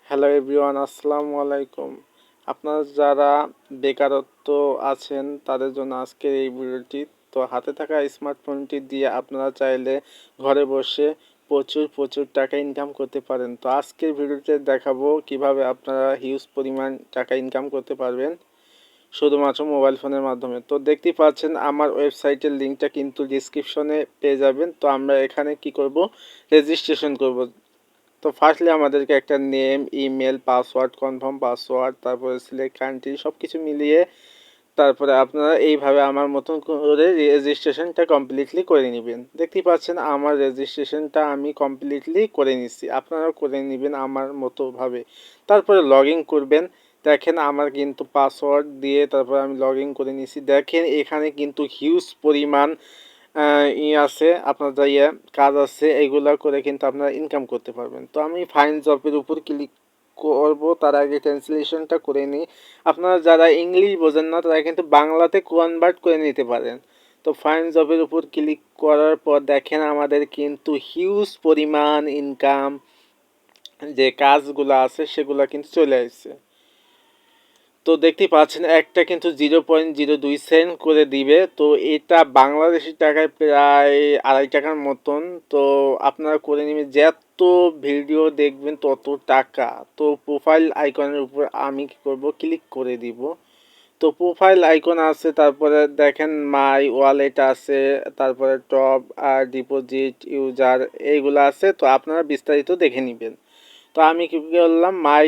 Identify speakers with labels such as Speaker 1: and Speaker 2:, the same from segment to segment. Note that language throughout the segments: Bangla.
Speaker 1: হ্যালো এভরিওয়ান, আসসালামু আলাইকুম। আপনারা যারা বেকারত্ব আছেন তাদের জন্য আজকের এই ভিডিওটি। তো হাতে থাকা স্মার্টফোনটি দিয়ে আপনারা চাইলে ঘরে বসে প্রচুর প্রচুর টাকা ইনকাম করতে পারেন। তো আজকের ভিডিওতে দেখাবো কিভাবে আপনারা হিউজ পরিমাণ টাকা ইনকাম করতে পারবেন শুধুমাত্র মোবাইল ফোনের মাধ্যমে। তো দেখতেই পাচ্ছেন আমার ওয়েবসাইটের লিঙ্কটা কিন্তু ডিসক্রিপশনে পেয়ে যাবেন। তো আমরা এখানে কি করব, রেজিস্ট্রেশন করব। তো ফার্স্টলি আমাদেরকে একটা name, email, password, confirm password, তারপরে সিলেক্ট কান্ট্রি সব কিছু মিলিয়ে তারপরে আপনারা এইভাবে আমার মতন করে রেজিস্ট্রেশনটা কমপ্লিটলি করে নেবেন। দেখতেই পাচ্ছেন আমার রেজিস্ট্রেশনটা আমি কমপ্লিটলি করে নিচ্ছি, আপনারাও করে নেবেন আমার মতোভাবে। তারপরে লগ ইন করবেন। দেখেন আমার কিন্তু পাসওয়ার্ড দিয়ে তারপরে আমি লগ ইন করে নিচ্ছি। দেখেন এখানে কিন্তু হিউজ পরিমাণ আছে, আপনার যা কাজ আছে এইগুলা করে কিন্তু আপনারা ইনকাম করতে পারবেন। তো আমি ফাইন্ড জবের উপর ক্লিক করব, তার আগে ট্রান্সলেশনটা করে নিই। আপনারা যারা ইংলিশ বোঝেন না তারা কিন্তু বাংলাতে কনভার্ট করে নিতে পারেন। তো ফাইন্ড জবের উপর ক্লিক করার পর দেখেন আমাদের কিন্তু হিউজ পরিমাণ ইনকাম যে কাজগুলো আছে সেগুলো কিন্তু চলে আসছে। তো দেখতেই পাচ্ছেন একটা কিন্তু 0.02 সেন্ট করে দিবে। তো এটা বাংলাদেশি টাকায় প্রায় 2.5 টাকার মতন। তো আপনারা করে নেবেন, যত ভিডিও দেখবেন তত টাকা। তো প্রোফাইল আইকনের উপর আমি কি করব, ক্লিক করে দিব। তো প্রোফাইল আইকন আছে, তারপরে দেখেন মাই ওয়ালেট আছে, তারপরে টপ আর ডিপোজিট ইউজার এইগুলো আছে। তো আপনারা বিস্তারিত দেখে নেবেন। তো আমি কি করলাম, মাই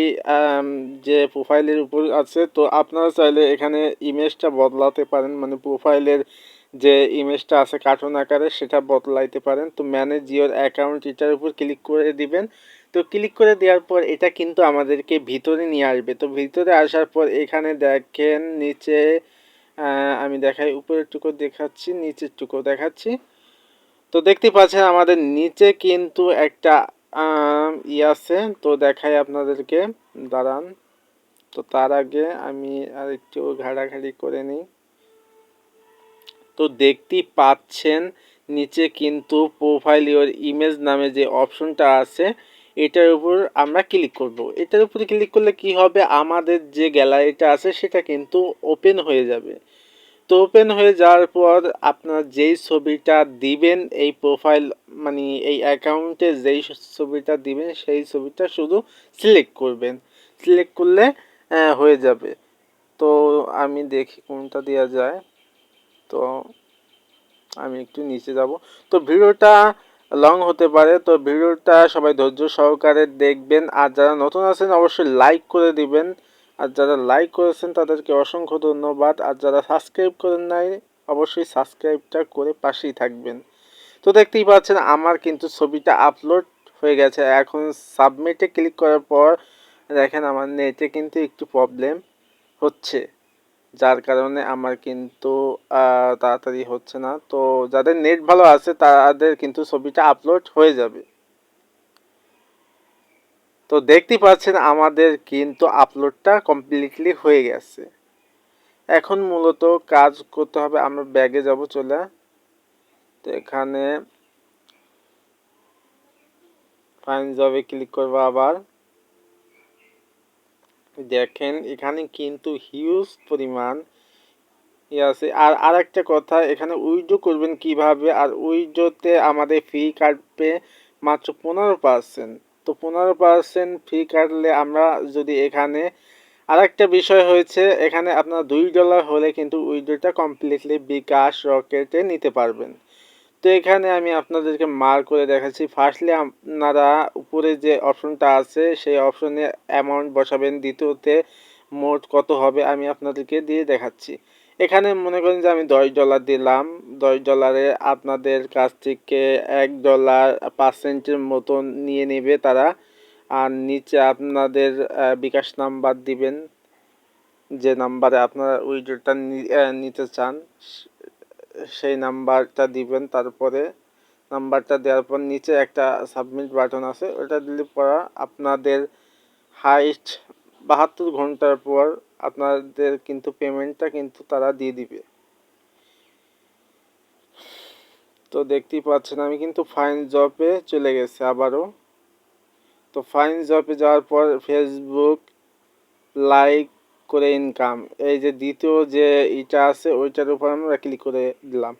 Speaker 1: যে প্রোফাইলের উপর আছে। তো আপনারা চাইলে এখানে ইমেজটা বদলাতে পারেন, মানে প্রোফাইলের যে ইমেজটা আছে কার্টুন আকারে সেটা বদলাইতে পারেন। তো ম্যানেজ ইওর অ্যাকাউন্ট এটার উপর ক্লিক করে দিবেন। তো ক্লিক করে দেওয়ার পর এটা কিন্তু আমাদেরকে ভিতরে নিয়ে আসবে। তো ভিতরে আসার পর এখানে দেখেন নিচে, আমি দেখাই, উপরের টুকু দেখাচ্ছি, নিচের টুকু দেখাচ্ছি। তো দেখতে পাচ্ছেন আমাদের নিচে কিন্তু একটা আছে। তো দেখাই আপনাদেরকে, দাঁড়ান। তো তার আগে আমি আর একটু ঘাটাঘাটি করে নিই। তো দেখতেই পাচ্ছেন নিচে কিন্তু প্রোফাইল ইওর ইমেজ নামে যে অপশনটা আছে এটার উপর আমরা ক্লিক করব। এটার উপরে ক্লিক করলে কি হবে, আমাদের যে গ্যালারিটা আছে সেটা কিন্তু ওপেন হয়ে যাবে। তো ওপেন হয়ে যাওয়ার পর আপনার যেই ছবিটা দিবেন এই প্রোফাইল, মানে এই অ্যাকাউন্টে যেই ছবিটা দিবেন সেই ছবিটা শুধু সিলেক্ট করবেন। সিলেক্ট করলে হয়ে যাবে। তো আমি দেখি কোনটা দেওয়া যায়। তো আমি একটু নিচে যাব। তো ভিডিওটা লং হতে পারে, তো ভিডিওটা সবাই ধৈর্য সহকারে দেখবেন। আর যারা নতুন আছেন অবশ্যই লাইক করে দিবেন। আর যারা লাইক করেছেন তাদেরকে অসংখ্য ধন্যবাদ। আর যারা সাবস্ক্রাইব করেন নাই অবশ্যই সাবস্ক্রাইবটা করে পাশেই থাকবেন। তো দেখতেই পাচ্ছেন আমার কিন্তু ছবিটা আপলোড হয়ে গেছে। এখন সাবমিটে ক্লিক করার পর দেখেন আমার নেটে কিন্তু একটু প্রবলেম হচ্ছে, যার কারণে আমার কিন্তু তাড়াতাড়ি হচ্ছে না। তো যাদের নেট ভালো আছে তাদের কিন্তু ছবিটা আপলোড হয়ে যাবে। তো দেখতেই পাচ্ছেন আমাদের কিন্তু আপলোডটা কমপ্লিটলি হয়ে গেছে। এখন মূলত কাজ করতে হবে, আমরা ব্যাগে যাব চলে। তো এখানে ফাইন জবে ক্লিক করবো আবার। দেখেন এখানে কিন্তু হিউজ পরিমাণ আছে। আর আরেকটা কথা, এখানে উইথড্র করবেন কিভাবে, আর উইথড্রতে আমাদের ফি কাটবে মাত্র 15%। তো 15% ফি কাটলে আমরা যদি এখানে, আরেকটা বিষয় হয়েছে এখানে আপনার $2 হলে কিন্তু উইথড্রটা কমপ্লিটলি বিকাশ রকেটে নিতে পারবেন। তো এখানে আমি আপনাদেরকে মার্ক করে দেখাচ্ছি। ফার্স্টলি আপনারা উপরে যে অপশনটা আছে সেই অপশনে অ্যামাউন্ট বসাবেন। দ্বিতীয়তে মোট কত হবে আমি আপনাদেরকে দিয়ে দেখাচ্ছি। এখানে মনে করেন যে আমি $10 দিলাম। $10 আপনাদের কাছ থেকে $1 পার্সেন্টের মতন নিয়ে নেবে তারা। আর নিচে আপনাদের বিকাশ নাম্বার দিবেন, যে নাম্বারে আপনারা উইথড্রটা নিতে চান সেই নাম্বারটা দিবেন। তারপরে নাম্বারটা দেওয়ার পর নিচে একটা সাবমিট বাটন আছে, ওটা দিলে পর আপনাদের হাইস্ট 72 ঘন্টার পর আপনাদের কিন্তু পেমেন্টটা কিন্তু তারা দিয়ে দিবে। তো দেখতেই পাচ্ছেন আমি কিন্তু ফাইন জবে চলে গেছে আবারও। তো ফাইন জবে যাওয়ার পর ফেসবুক লাইক করে ইনকাম, এই যে দ্বিতীয় যে ইটা আছে ওইটার উপর আমরা ক্লিক করে দিলাম।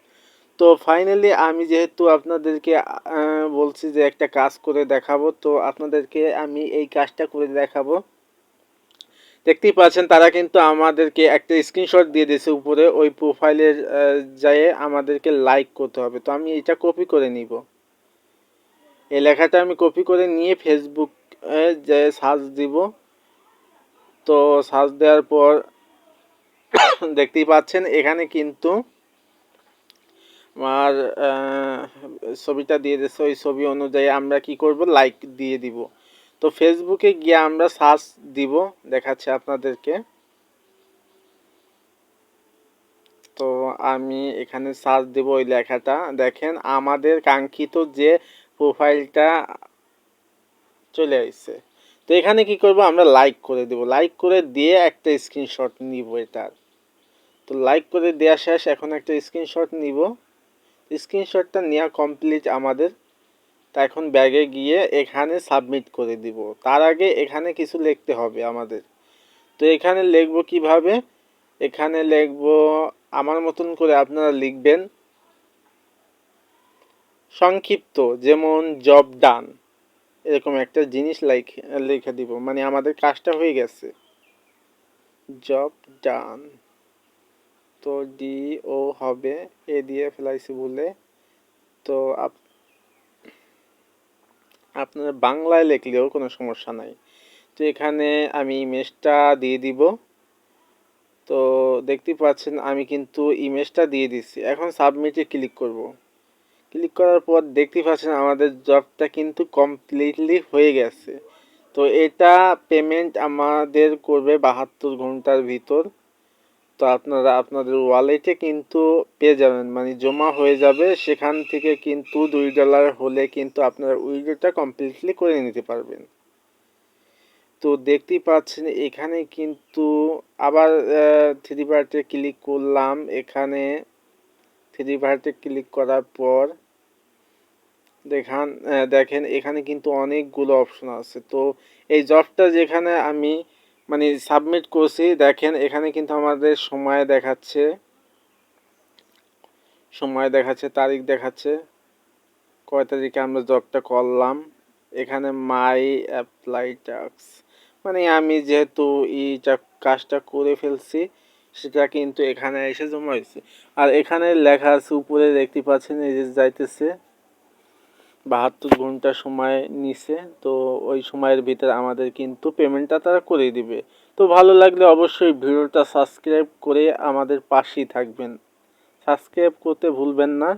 Speaker 1: তো ফাইনালি আমি যেহেতু আপনাদেরকে বলছি যে একটা কাজ করে দেখাবো, তো আপনাদেরকে আমি এই কাজটা করে দেখাবো। দেখতেই পাচ্ছেন তারা কিন্তু আমাদেরকে একটা স্ক্রিনশট দিয়ে দিয়েছে উপরে, ওই প্রোফাইলের যেয়ে আমাদেরকে লাইক করতে হবে। তো আমি এটা কপি করে নিব, এই লেখাটা আমি কপি করে নিয়ে ফেসবুক যে সার্চ দিব। তো সার্চ দেওয়ার পর দেখতেই পাচ্ছেন এখানে কিন্তু আমার ছবিটা দিয়ে দিচ্ছে, ওই ছবি অনুযায়ী আমরা কি করব, লাইক দিয়ে দিব। তো ফেসবুকে গিয়ে আমরা সার্চ দিব, দেখাচ্ছে আপনাদেরকে। তো আমি এখানে সার্চ দেব ওই লেখাটা, দেখেন আমাদের কাঙ্ক্ষিত যে প্রোফাইলটা চলে আসছে। তো এখানে কি করব, আমরা লাইক করে দেব, লাইক করে দিয়ে একটা স্ক্রিনশট নিব এটার। তো লাইক করে দেওয়া শেষ, এখন একটা স্ক্রিনশট নিব। স্ক্রিনশটটা নেওয়া কমপ্লিট আমাদের। তা এখন ব্যাগে গিয়ে এখানে সাবমিট করে দিব। তার আগে এখানে কিছু লিখতে হবে আমাদের। তো এখানে লিখব কিভাবে, এখানে লিখব আমার মতন করে আপনারা লিখবেন সংক্ষিপ্ত, যেমন জব ডান, এরকম একটা জিনিস লিখে দিব, মানে আমাদের কাজটা হয়ে গেছে, জব ডান। তো ডি ও হবে, এ দিয়ে ফেলাইছি বলে। তো আপনারা বাংলায় লিখলেও কোনো সমস্যা নাই। তো এখানে আমি ইমেজটা দিয়ে দিব। তো দেখতে পাচ্ছেন আমি কিন্তু ইমেজটা দিয়ে দিচ্ছি। এখন সাবমিটে ক্লিক করব। ক্লিক করার পর দেখতে পাচ্ছেন আমাদের জবটা কিন্তু কমপ্লিটলি হয়ে গেছে। তো এটা পেমেন্ট আমাদের করবে 72 ঘন্টার ভিতর। তো আপনারা আপনাদের ওয়ালেটে কিন্তু পেয়ে যাবেন, মানে জমা হয়ে যাবে। সেখান থেকে কিন্তু $2 হলে কিন্তু আপনারা উইথড্রটা কমপ্লিটলি করে নিতে পারবেন। তো দেখতেই পাচ্ছেন এখানে কিন্তু আবার থ্রি বারতে ক্লিক করলাম। এখানে থ্রি বারতে ক্লিক করার পর দেখেন এখানে কিন্তু অনেকগুলো অপশন আছে। তো এই জবটা যেখানে আমি মানে সাবমিট করছি, দেখেন এখানে কিন্তু আমাদের সময় দেখাচ্ছে, তারিখ দেখাচ্ছে, কয় তারিখে আমরা জবটা করলাম। এখানে মাই অ্যাপ্লাই টাস্ক, মানে আমি যেহেতু এইটা কাজটা করে ফেলছি সেটা কিন্তু এখানে এসে জমা হয়েছে। আর এখানে লেখা আছে উপরে, দেখতে পাচ্ছেন এই যে যাইতেছে 72 ঘন্টা সময় নিছে। তো ওই সময়ের ভিতরে আমাদের কিন্তু পেমেন্টটা তারা করে দিবে। তো ভালো লাগলে অবশ্যই ভিডিওটা সাবস্ক্রাইব করে আমাদের পাশেই থাকবেন, সাবস্ক্রাইব করতে ভুলবেন না।